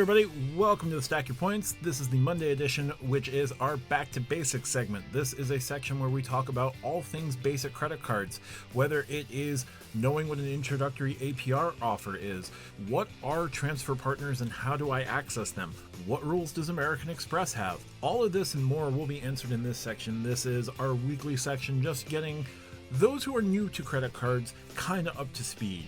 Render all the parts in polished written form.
everybody, welcome to the Stack Your Points. This is the Monday edition, which is our Back to Basics segment. This is a section where we talk about all things basic credit cards, whether it is knowing what an introductory APR offer is, what are transfer partners and how do I access them, what rules does American Express have. All of this and more will be answered in this section. This is our weekly section, just getting those who are new to credit cards kind of up to speed.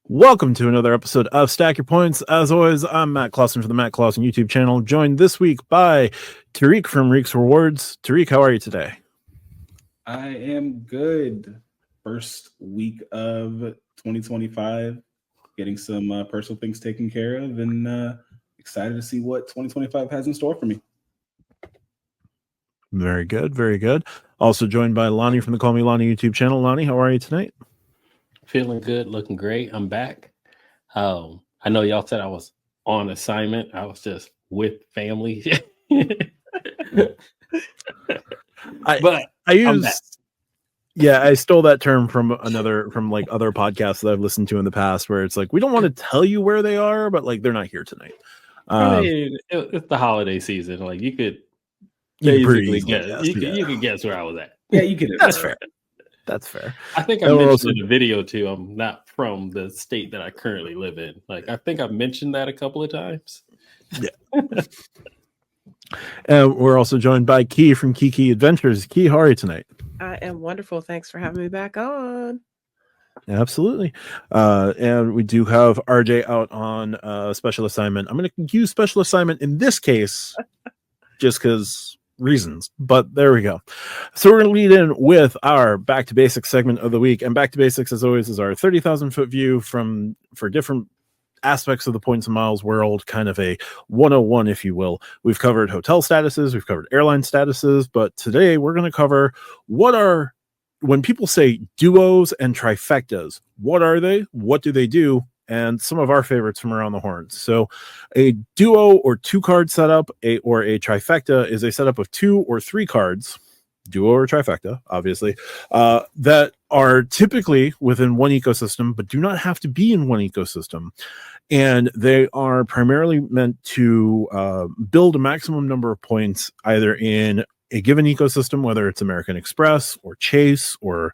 Welcome to another episode of Stack Your Points. As always, I'm Matt Clausen from the Matt Clausen YouTube channel, joined this week by Tariq from Reek's Rewards. Tariq, how are you today? I am good. First week of 2025, getting some personal things taken care of, and excited to see what 2025 has in store for me. Very good, very good. Also joined by Lonnie from the Call Me Lonnie YouTube channel. Lonnie, how are you tonight? Feeling good, looking great. I'm back. I know y'all said I was on assignment. I was just with family. I stole that term from other podcasts that I've listened to in the past, where it's like, we don't want to tell you where they are, but like they're not here tonight. It's the holiday season. Like you could basically guess. You could guess where I was at. Yeah, you could. That's fair. That's fair. I think I mentioned in the video too, I'm not from the state that I currently live in. Like, I think I've mentioned that a couple of times. Yeah. And we're also joined by Key from Kiki Adventures. Key, how are you tonight? I am wonderful. Thanks for having me back on. Absolutely. And we do have RJ out on special assignment. I'm going to use special assignment in this case just because reasons, but there we go. So we're going to lead in with our Back to Basics segment of the week, and Back to Basics, as always, is our 30,000 foot view for different aspects of the points and miles world, kind of a 101, if you will. We've covered hotel statuses, we've covered airline statuses, but today we're going to cover when people say duos and trifectas, what are they? What do they do? And some of our favorites from around the horn. So a duo or two card setup or a trifecta is a setup of 2 or 3 cards, duo or trifecta, obviously, that are typically within one ecosystem, but do not have to be in one ecosystem. And they are primarily meant to build a maximum number of points either in a given ecosystem, whether it's American Express or Chase or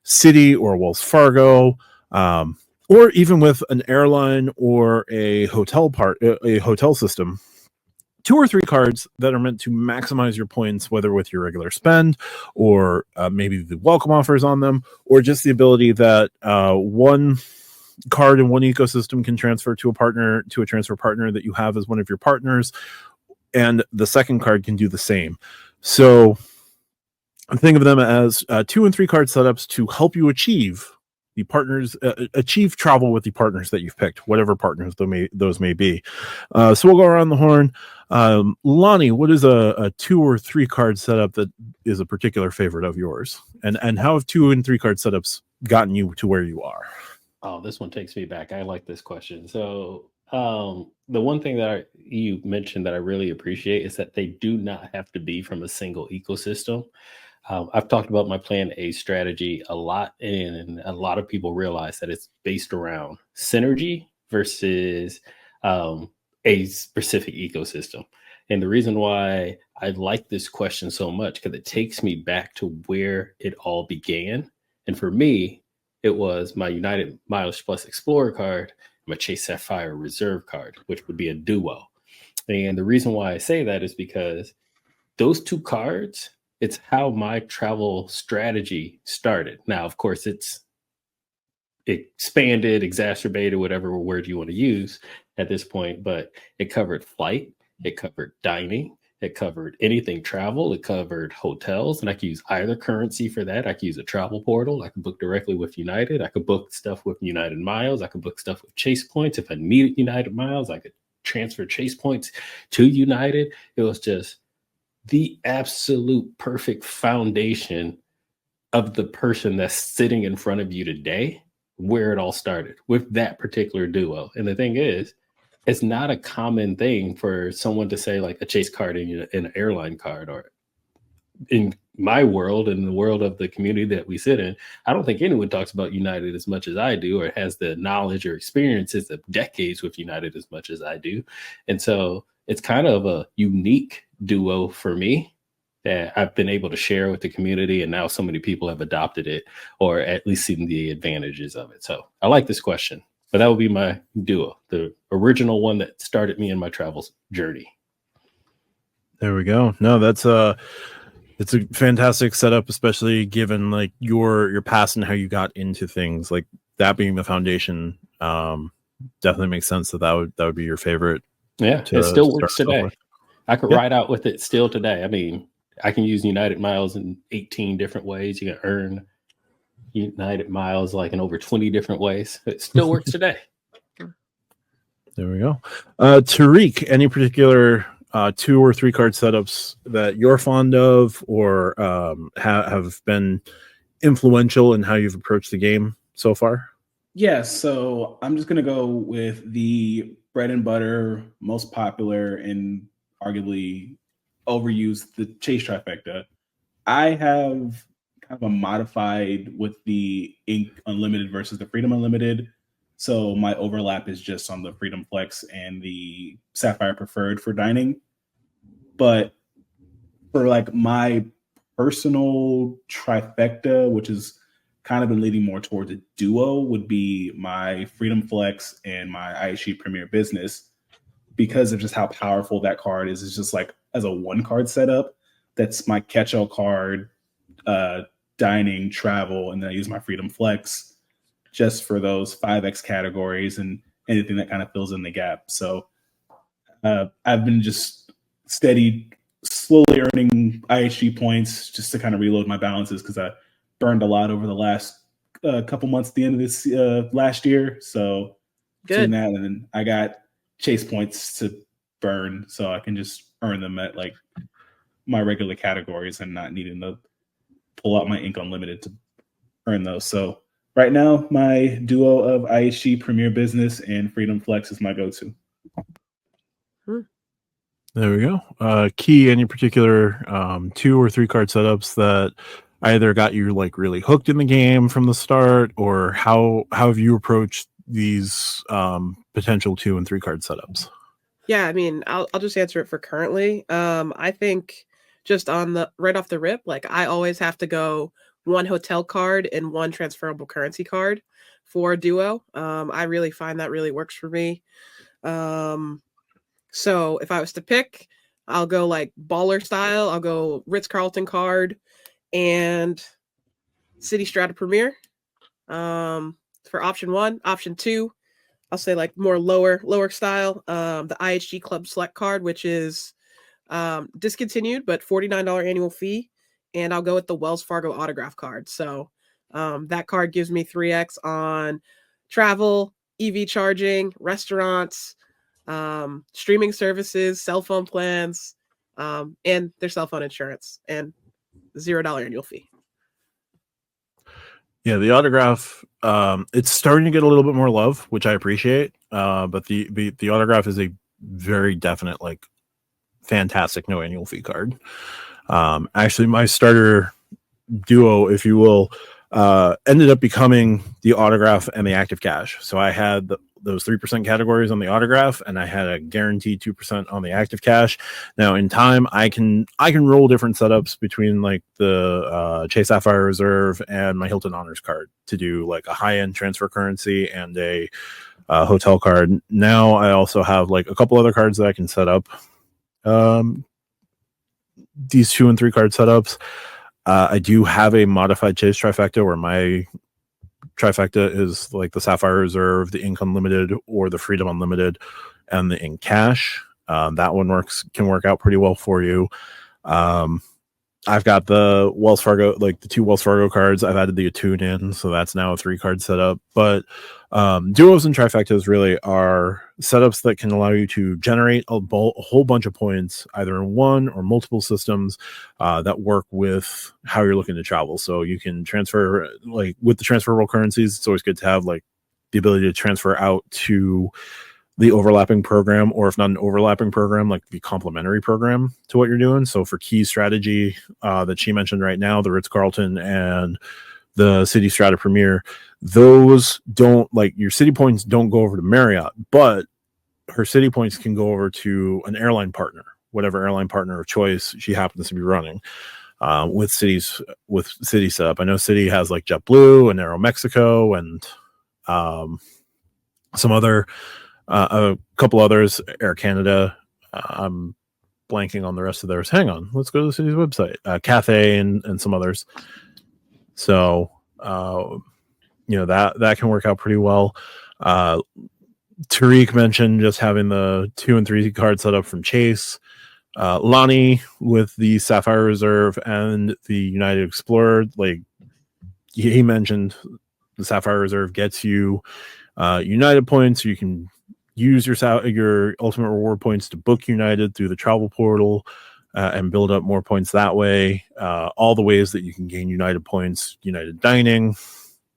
Citi or Wells Fargo, or even with an airline or a hotel system. 2 or 3 cards that are meant to maximize your points, whether with your regular spend or maybe the welcome offers on them, or just the ability that one card in one ecosystem can transfer to a transfer partner that you have as one of your partners, and the second card can do the same. So think of them as 2 and 3 card setups to help you achieve the partners, achieve travel with the partners that you've picked, whatever partners those may be. So we'll go around the horn. Lonnie, what is a 2 or 3 card setup that is a particular favorite of yours? And how have 2 and 3 card setups gotten you to where you are? Oh, this one takes me back. I like this question. So the one thing that you mentioned that I really appreciate is that they do not have to be from a single ecosystem. I've talked about my plan A strategy a lot, and a lot of people realize that it's based around synergy versus a specific ecosystem. And the reason why I like this question so much, because it takes me back to where it all began. And for me, it was my United Mileage Plus Explorer card, my Chase Sapphire Reserve card, which would be a duo. And the reason why I say that is because those 2 cards, it's how my travel strategy started. Now, of course, it's expanded, exacerbated, whatever word you want to use at this point, but it covered flight, it covered dining, it covered anything travel, it covered hotels, and I could use either currency for that. I could use a travel portal. I could book directly with United. I could book stuff with United Miles. I could book stuff with Chase Points. If I needed United Miles, I could transfer Chase Points to United. It was just the absolute perfect foundation of the person that's sitting in front of you today, where it all started with that particular duo. And the thing is, it's not a common thing for someone to say like a Chase card in an airline card, or in my world and the world of the community that we sit in, I don't think anyone talks about United as much as I do, or has the knowledge or experiences of decades with United as much as I do. And so it's kind of a unique duo for me that I've been able to share with the community. And now so many people have adopted it, or at least seen the advantages of it. So I like this question, but that would be my duo, the original one that started me in my travels journey. There we go. No, it's a fantastic setup, especially given like your past and how you got into things. Like that being the foundation, definitely makes sense that would be your favorite. Yeah, it still works today. with. I could ride out with it still today. I mean, I can use United miles in 18 different ways. You can earn United miles like in over 20 different ways. It still works today. There we go. Tariq, any particular 2 or 3 card setups that you're fond of, or have been influential in how you've approached the game so far? Yeah, so I'm just gonna go with the bread and butter, most popular and arguably overused, the Chase Trifecta. I have kind of a modified with the Ink Unlimited versus the Freedom Unlimited. So my overlap is just on the Freedom Flex and the Sapphire Preferred for dining. But for like my personal trifecta, which is kind of been leading more towards a duo, would be my Freedom Flex and my IHG Premier Business, because of just how powerful that card is. It's just like as a 1-card setup, that's my catch-all card, dining, travel, and then I use my Freedom Flex just for those 5X categories and anything that kind of fills in the gap. So I've been just slowly earning IHG points just to kind of reload my balances, because I burned a lot over the last couple months at the end of this last year. So Good. that, and then I got Chase points to burn, so I can just earn them at like my regular categories and not needing to pull out my Ink Unlimited to earn those. So right now, my duo of IHG Premier Business and Freedom Flex is my go-to. There we go. Key, any particular 2 or 3 card setups that either got you like really hooked in the game from the start, or how have you approached these potential 2 and 3 card setups? Yeah, I mean, I'll just answer it for currently. I think just on the right off the rip, like I always have to go 1 hotel card and 1 transferable currency card for a duo. I really find that really works for me. So if I was to pick, I'll go like baller style. I'll go Ritz-Carlton card and City Strata Premier for option 1. Option 2, I'll say like more lower style, the IHG Club Select card, which is discontinued but $49 annual fee, and I'll go with the Wells Fargo autograph card. So that card gives me 3x on travel, EV charging, restaurants, streaming services, cell phone plans, and their cell phone insurance, and $0 annual fee. Yeah, the autograph, it's starting to get a little bit more love, which I appreciate. But the autograph is a very definite, like, fantastic no annual fee card. Actually, my starter duo, if you will, ended up becoming the autograph and the active cash. So I had those 3% categories on the autograph, and I had a guaranteed 2% on the active cash. Now in time, I can roll different setups between like the Chase Sapphire Reserve and my Hilton Honors card to do like a high-end transfer currency and a hotel card. Now I also have like a couple other cards that I can set up. These 2 and 3 card setups. I do have a modified Chase Trifecta where my trifecta is like the Sapphire Reserve, the Ink Unlimited, or the Freedom Unlimited, and the Ink Cash. That one can work out pretty well for you. I've got the Wells Fargo, like the 2 Wells Fargo cards. I've added the Attune in, so that's now a 3-card setup. But duos and trifectas really are setups that can allow you to generate a whole bunch of points, either in one or multiple systems that work with how you're looking to travel. So you can transfer, like with the transferable currencies, it's always good to have like the ability to transfer out to the overlapping program, or if not an overlapping program, like the complementary program to what you're doing. So for key strategy that she mentioned right now, the Ritz-Carlton and the City Strata Premier, those don't, like, your city points don't go over to Marriott, but her city points can go over to an airline partner, whatever airline partner of choice she happens to be running. With City setup, I know City has like JetBlue and Aeromexico and some other, a couple others, Air Canada. I'm blanking on the rest of theirs. Hang on, let's go to the City's website. Cathay and some others. So that can work out pretty well. Tariq mentioned just having the 2 and 3 card set up from Chase. Lonnie with the Sapphire Reserve and the United Explorer, like he mentioned, the Sapphire Reserve gets you United points. You can use your ultimate reward points to book United through the travel portal and build up more points that way. All the ways that you can gain United points: United Dining,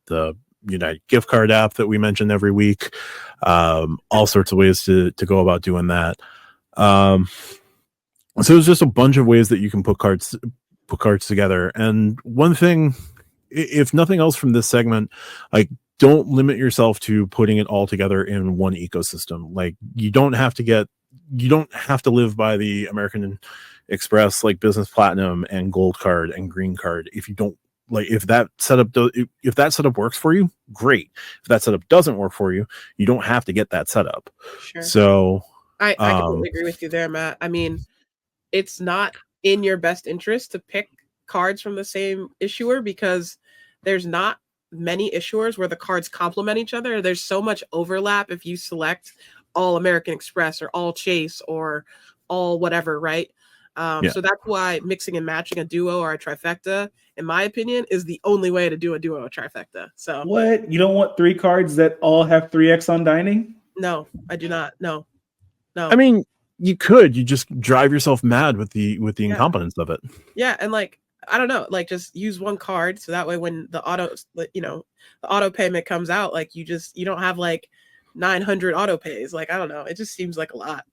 the United gift card app that we mention every week, all sorts of ways to go about doing that. So there's just a bunch of ways that you can put cards together. And one thing, if nothing else from this segment, like, don't limit yourself to putting it all together in one ecosystem. Like, you don't have to live by the American Express, like, Business Platinum and Gold card and Green card. If you don't, like, if that setup works for you, great. If that setup doesn't work for you, you don't have to get that setup. Sure. So I completely agree with you there, Matt. I mean, it's not in your best interest to pick cards from the same issuer because there's not many issuers where the cards complement each other. There's so much overlap if you select all American Express or all Chase or all whatever, right? So that's why mixing and matching a duo or a trifecta, in my opinion, is the only way to do a duo or trifecta. So what? You don't want 3 cards that all have 3x on dining? No, I do not. No. I mean, you just drive yourself mad with the incompetence of it. Yeah, and like, I don't know, like, just use one card so that way when the auto payment comes out, like, you don't have like 900 auto pays. Like, I don't know, it just seems like a lot.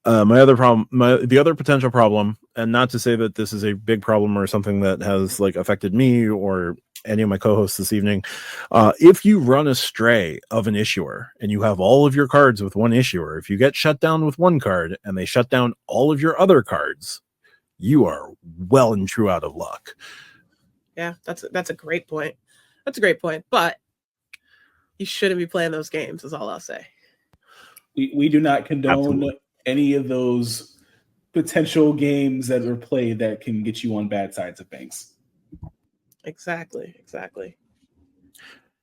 The other potential problem, and not to say that this is a big problem or something that has like affected me or any of my co-hosts this evening, if you run astray of an issuer and you have all of your cards with one issuer, if you get shut down with one card and they shut down all of your other cards, you are well and true out of luck. Yeah, that's a great point. That's a great point, but you shouldn't be playing those games, is all I'll say. We do not condone Absolutely. any of those potential games that are played that can get you on bad sides of things. Exactly.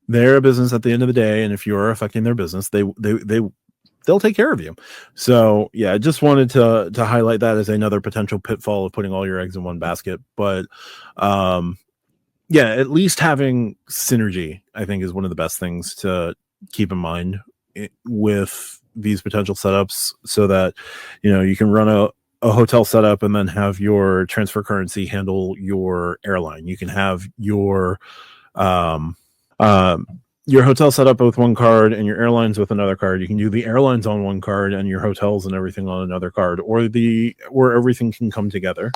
They're a business at the end of the day, and if you are affecting their business, they'll take care of you. So yeah, I just wanted to highlight that as another potential pitfall of putting all your eggs in one basket. But at least having synergy, I think, is one of the best things to keep in mind with these potential setups, so that you can run a hotel setup and then have your transfer currency handle your airline. You can have your hotel set up with one card and your airlines with another card. You can do the airlines on one card and your hotels and everything on another card, or everything can come together.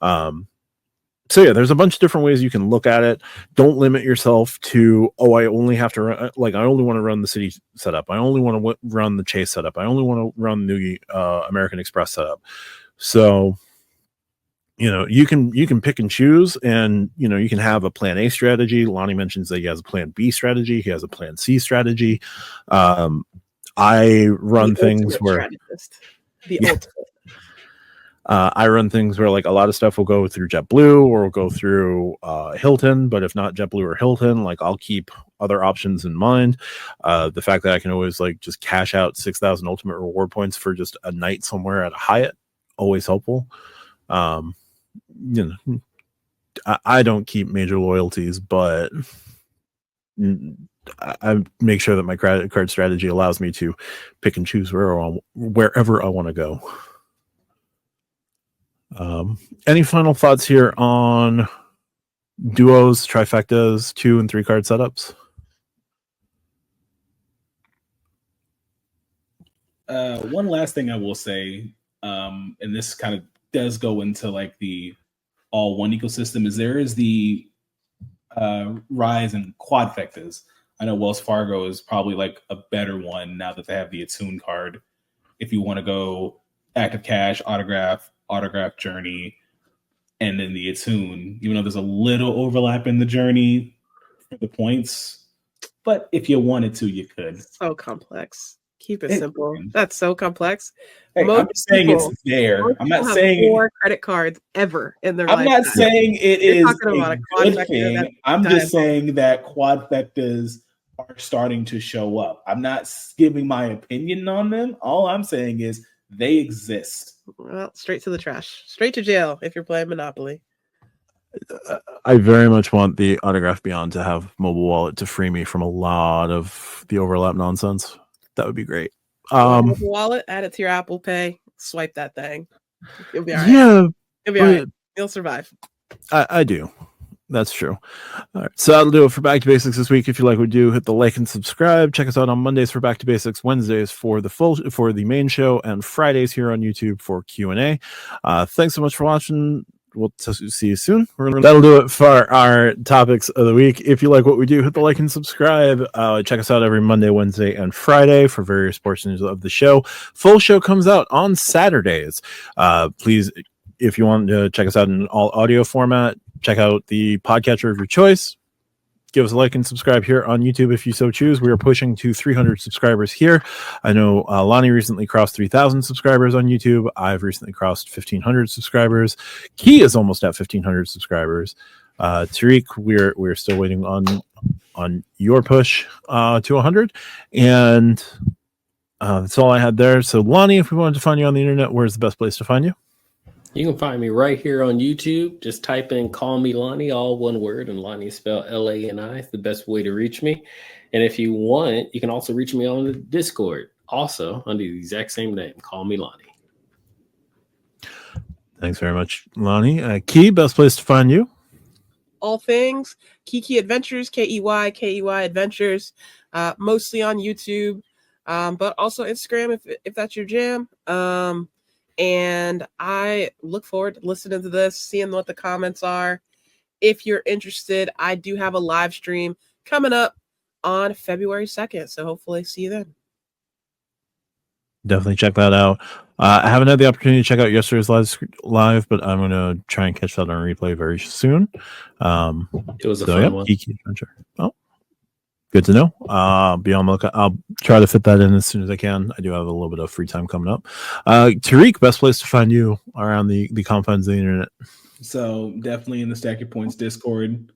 So yeah, there's a bunch of different ways you can look at it. Don't limit yourself to, I only have to run, I only want to run the City setup. I only want to run the Chase setup. I only want to run the American Express setup. So you can pick and choose, and you can have a plan A strategy. Lonnie mentions that he has a plan B strategy. He has a plan C strategy. I run things where I run things where, like, a lot of stuff will go through JetBlue or will go through Hilton, but if not JetBlue or Hilton, like, I'll keep other options in mind. The fact that I can always, like, just cash out 6,000 ultimate reward points for just a night somewhere at a Hyatt, always helpful. I don't keep major loyalties, but I make sure that my credit card strategy allows me to pick and choose wherever I want to go. Any final thoughts here on duos, trifectas, 2 and 3 card setups? One last thing I will say, and this kind of does go into like the all one ecosystem, is there is the rise in quadfectas. I know Wells Fargo is probably like a better one now that they have the Attune card. If you want to go active cash, autograph journey, and then the Attune, even though there's a little overlap in the journey for the points, but if you wanted to, you could. So complex. Keep it simple. That's so complex. Hey, I'm just saying it's there. I'm not saying 4 credit cards ever in their I'm lifetime. not saying it is a good thing. I'm just saying that quadfectas are starting to show up. I'm not giving my opinion on them. All I'm saying is they exist. Well, straight to the trash. Straight to jail if you're playing Monopoly. I very much want the Autograph Beyond to have mobile wallet to free me from a lot of the overlap nonsense. That would be great. Wallet, add it to your Apple Pay, swipe that thing. You'll be all right. Yeah, you'll be all right. You'll survive. I do. That's true. All right, so that'll do it for Back to Basics this week. If you like what we do, hit the like and subscribe. Check us out on Mondays for Back to Basics, Wednesdays for the main show, and Fridays here on YouTube for Q&A. Thanks so much for watching. We'll see you soon. That'll do it for our topics of the week. If you like what we do, hit the like and subscribe. Check us out every Monday, Wednesday, and Friday for various portions of the show. Full show comes out on Saturdays. Please, if you want to check us out in all audio format, check out the podcatcher of your choice. Give us a like and subscribe here on YouTube if you so choose. We are pushing to 300 subscribers here. I know Lonnie recently crossed 3,000 subscribers on YouTube. I've recently crossed 1,500 subscribers. Key is almost at 1,500 subscribers. Tariq, we're still waiting on your push to 100. And that's all I had there. So Lonnie, if we wanted to find you on the internet, where's the best place to find you? You can find me right here on YouTube. Just type in Call Me Lonnie, all one word, and Lonnie is spelled L-A-N-I. It's the best way to reach me. And if you want, you can also reach me on the Discord, also under the exact same name, Call Me Lonnie. Thanks very much, Lonnie. Key, best place to find you? All things Kiki Adventures, Key Adventures, mostly on YouTube, but also Instagram if that's your jam. And I look forward to listening to this, seeing what the comments are. If you're interested, I do have a live stream coming up on February 2nd. So hopefully see you then. Definitely check that out. I haven't had the opportunity to check out yesterday's live, but I'm going to try and catch that on replay very soon. It was a fun one. Kiki Adventure. Oh, good to know. Be on the lookout. I'll try to fit that in as soon as I can. I do have a little bit of free time coming up. Tariq, best place to find you around the confines of the internet. So definitely in the Stack Your Points Discord,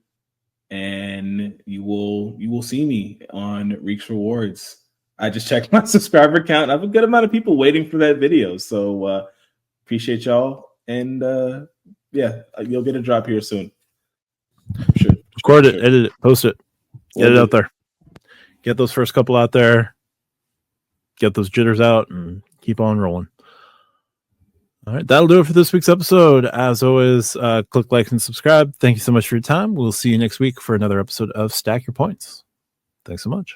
and you will see me on Reeks Rewards. I just checked my subscriber count. I have a good amount of people waiting for that video, so appreciate y'all. And yeah, you'll get a drop here soon. Sure. Record it, edit it, post it, get it out there. Get those first couple out there, get those jitters out, and keep on rolling. All right, that'll do it for this week's episode. As always, click like and subscribe. Thank you so much for your time. We'll see you next week for another episode of Stack Your Points. Thanks so much.